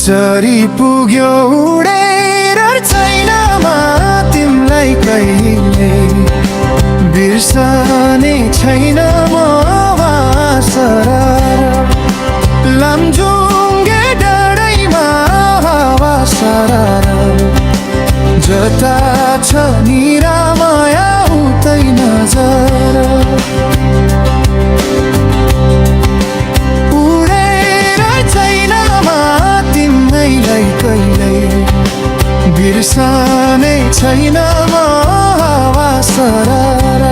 चरी पुग्यो उडेर छैनमा तिमलाई कहिले बिर्सने छैन म वासरा लमजुङ्गे डाँडैमा हावा सारा जता छ निरामया उतै नजर बिर्सने छैन म हावा सरर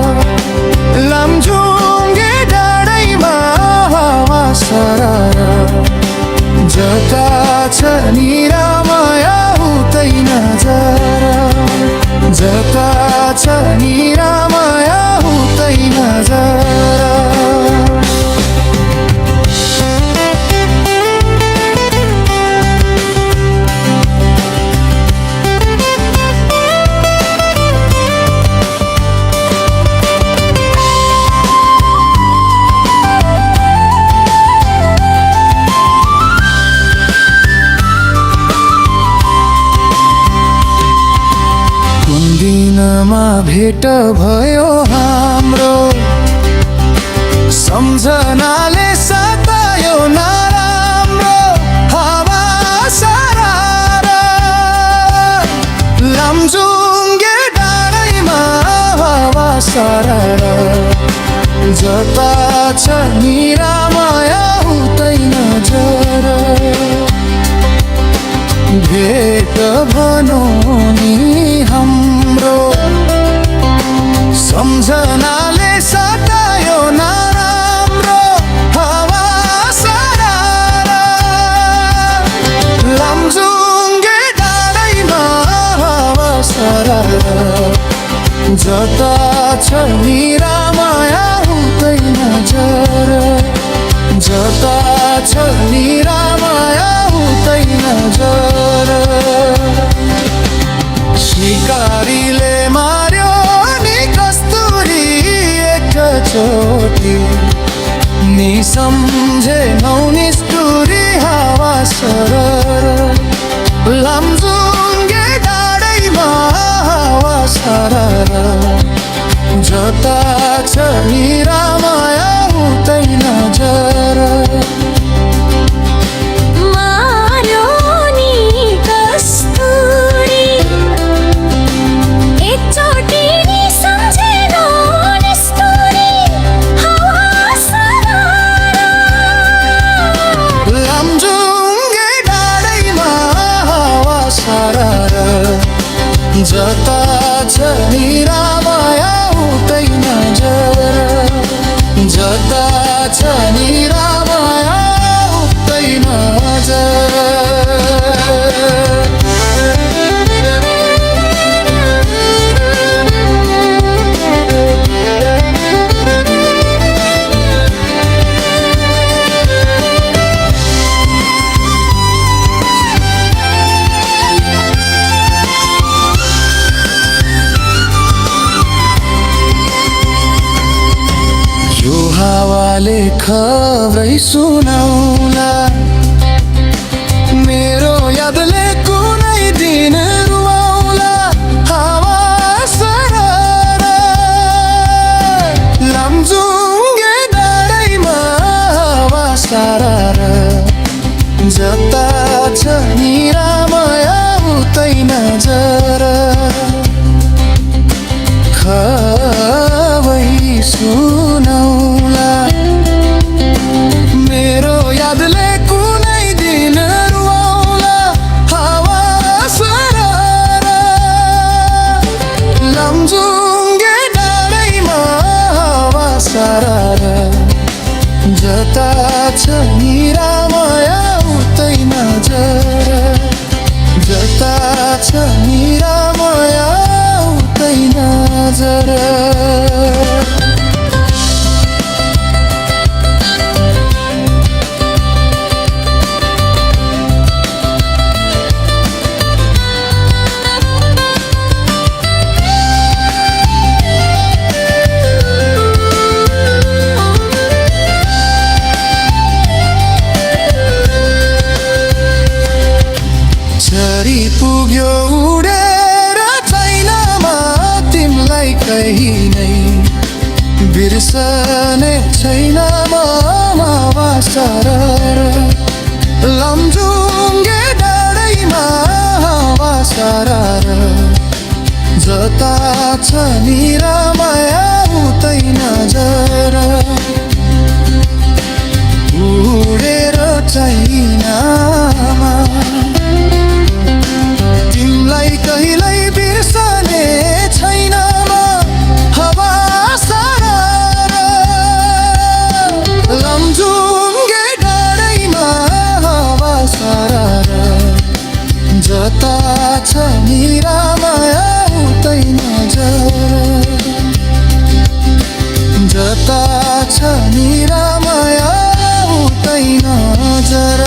लमजुङ्गे डाँडैमा हावा सरर जता छ निरामया उतै नजर जता छ निरामया उतै नजर दिनमा भेट भयो हाम्रो सम्झनाले सतायो नराम्रो हावा सारा लमजुङ्गे डाँडैमा हावा सारा जता छ निरामया उतै नजर भेट भनौँ नि हाम्रो सम्झनाले सतायो नराम्रो हावा सारा लमजुङ्गे डाँडैमा हावा सारा जता छ निरामया उतै नजर जता छ निरामया उतै नजर शिकारीले मार्यो नि कस्तुरी एकचोटि नि सम्झेनौ निष्ठुरी हावा सरर लमजुङ्गे डाँडैमा हावा सरर जता छ निरामया उतै नजर जता छ निरामया उतै नजर जता छ निरामया उतै नजर हावाले खबरै सुनाउला मेरो यादले कुनै दिन रुवाउला हावा सरर लमजुङ्गे डाँडैमा हावा सरर जता छ निरामया उतै नजर खबै सुनाउला मेरो यादले कुनै दिन रुवाउला हावा सरर लमजुङ्गे डाँडैमा हावा सरर जता छ निरामया उतै छ निरामया उतै नजर उडेर चाइनामा तिमलाई कहिल्यै बिर्सने छैन हावा सरार लमजुङ्गे डाँडैमा हावा सरार जता छ निरामया उतै नजर जता छ निरामया उतै नजर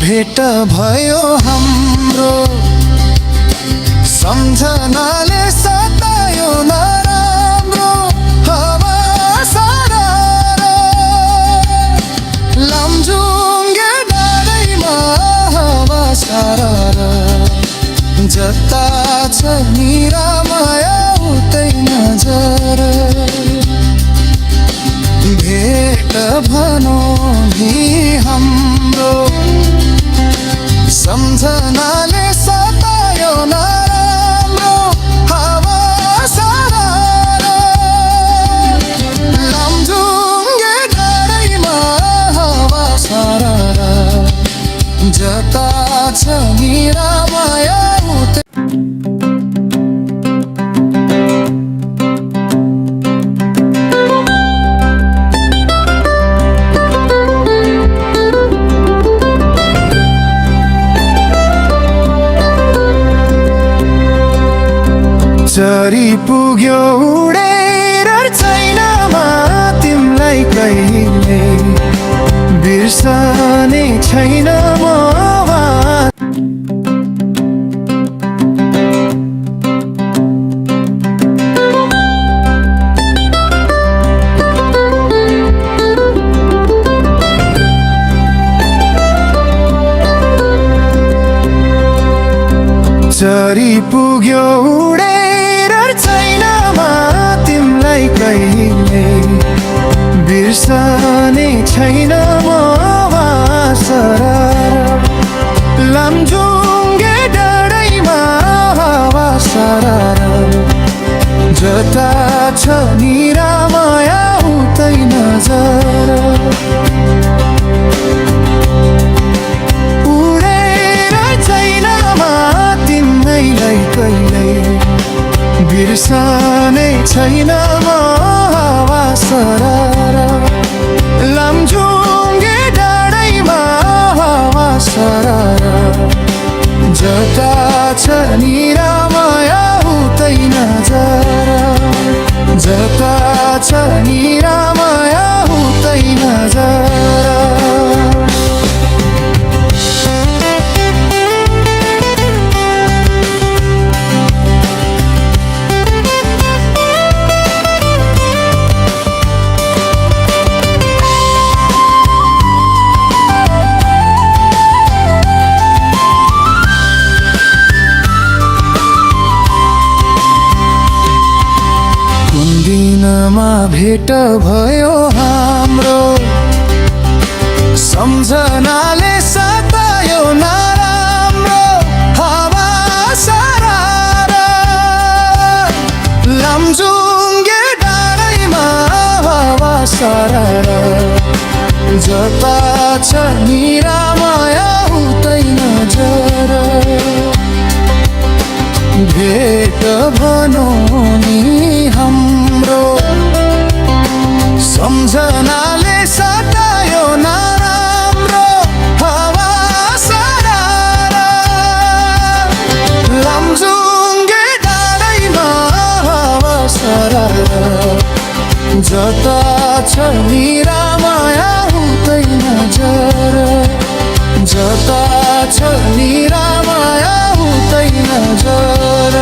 भेट भयो हाम्रो सम्झनाले सतायो नराम्रो हावा सरार लमजुङ्गे डाँडैमा हावा सरार जता छ निरामया उतै नजर भेट भनौँ नि हाम्रो सम्झनाले सतायो नराम्रो हावा सरार लमजुङ्गे डाँडैमा हावा सरार जता छ निरामया उतै चरी पुग्यो उडेर छैनमा तिमलाई कहिले बिर्सने छैन चरी पुग्यो उडेर छैनमा तिमलाई कहिले बिर्सने छैन सरार लमजुङ्गे डाँडैमा हावा सरार जता छ निरामया उतै नजर बिर्सने छैन हावा सरार लमजुङ्गे डाँडैमा हावा सरार जता छ निरामया उतै नजर जता छ निरामया उतै नजर दिनमा भेट भयो हाम्रो सम्झनाले सतायो नराम्रो हावा सरार लमजुङ्गे डाँडैमा हावा सरार जता छ निरामया उतै नजर भेट भनौँ नि हाम्रो सम्झनाले सतायो नराम्रो हावा सरार लमजुङ्गे डाँडैमा हावा सरार जता छ निरामया उतै नजर जता छ निरामया उतै नजर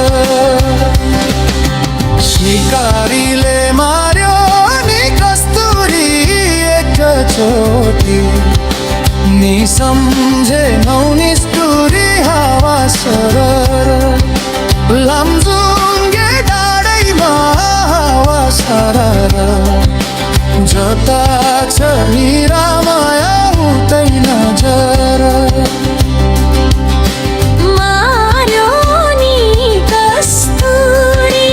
शिकारीले सम्झेनौ निष्ठुरी हावा सरर लामजुङ्गे डाँडैमा हावा सरर जता छ निरामया उतै नजर मार्यो नि कस्तुरी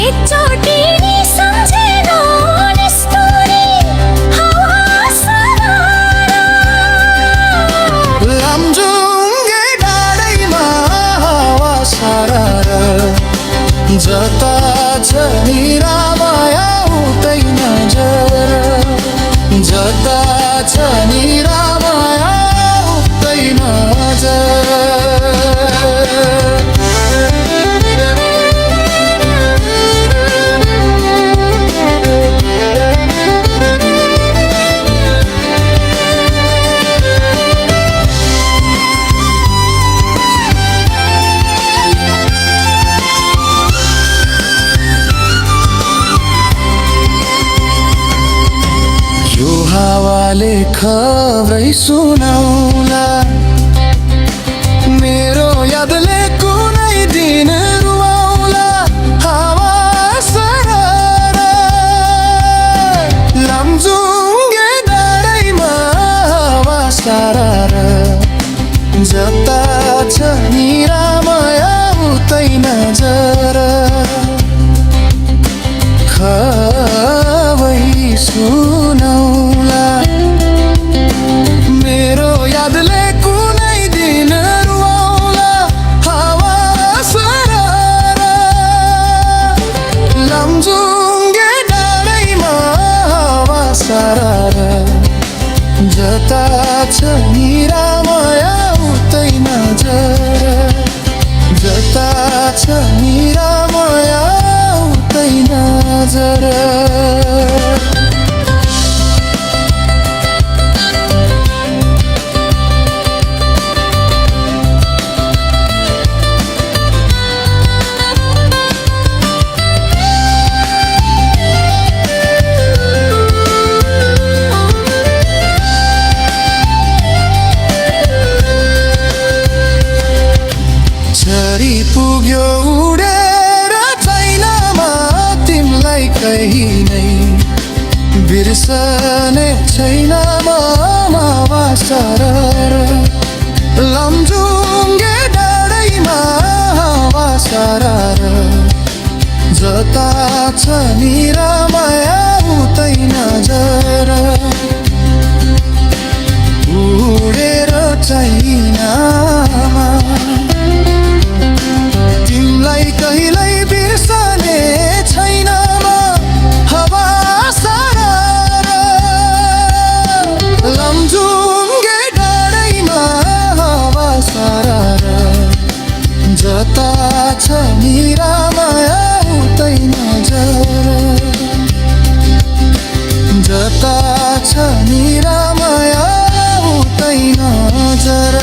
एकचोटि नि सम्झेनौ निष्ठुरी हावा सरर लामजुङ्गे डाँडैमा हावा सरर जता छ निरामया उतै नजर जता छ निरामया उतै नजर यो हावाले खबरै सुनाउला मेरो यादले कुनै दिन रुवाउला हावा सरर लामजुङ्गे डाँडैमा हावा सरर जता छ निरामया उतै नजर खबै सुनाउला मेरो यादले कुनै दिन रुवाउला हावा सरर लामजुङ्गे डाँडैमा हावा सरर जता छ निरामया उतै नजर जता छ निरामया उतै नजर छरी पुग्यो उडेर चाइनामा तिमीलाई कहीँ नै बिर्सने छैन मावा सरर लामजुङ्गे डाँडैमा हावा सरर जता छ निरामया उतै नजर उडेर चाइनामा तिमीलाई कहिल्यै बिर्सने छैन हावा सरर लामजुङ्गे डाँडैमा हावा सरर जता छ निरामया उतै नजर जता छ निरामया उतै नजर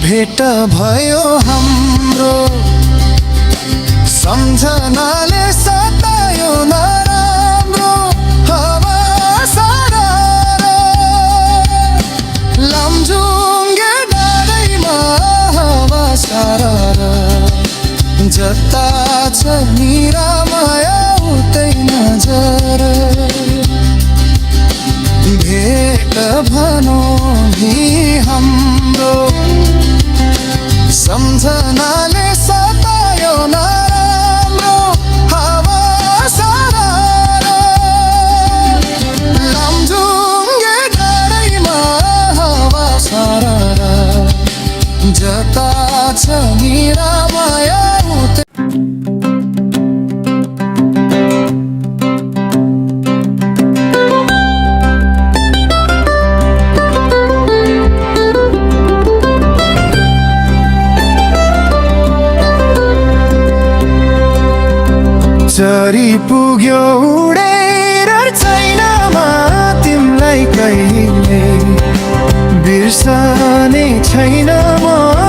भेट भयो हाम्रो सम्झनाले सतायो नराम्रो हावा सरर लामजुङ्गे डाँडैमा हावा सरर जता छ निरामया उतै नजर भेट भनौँ नि हाम्रो सम्झनाले सतायो नराम्रो हावा सरर लामजुङ्गे डाँडैमा हावा सरर जता छ निरामया उतै चरी पुग्यो उडेर छैनमा तिमलाई कहिले बिर्सने छैन म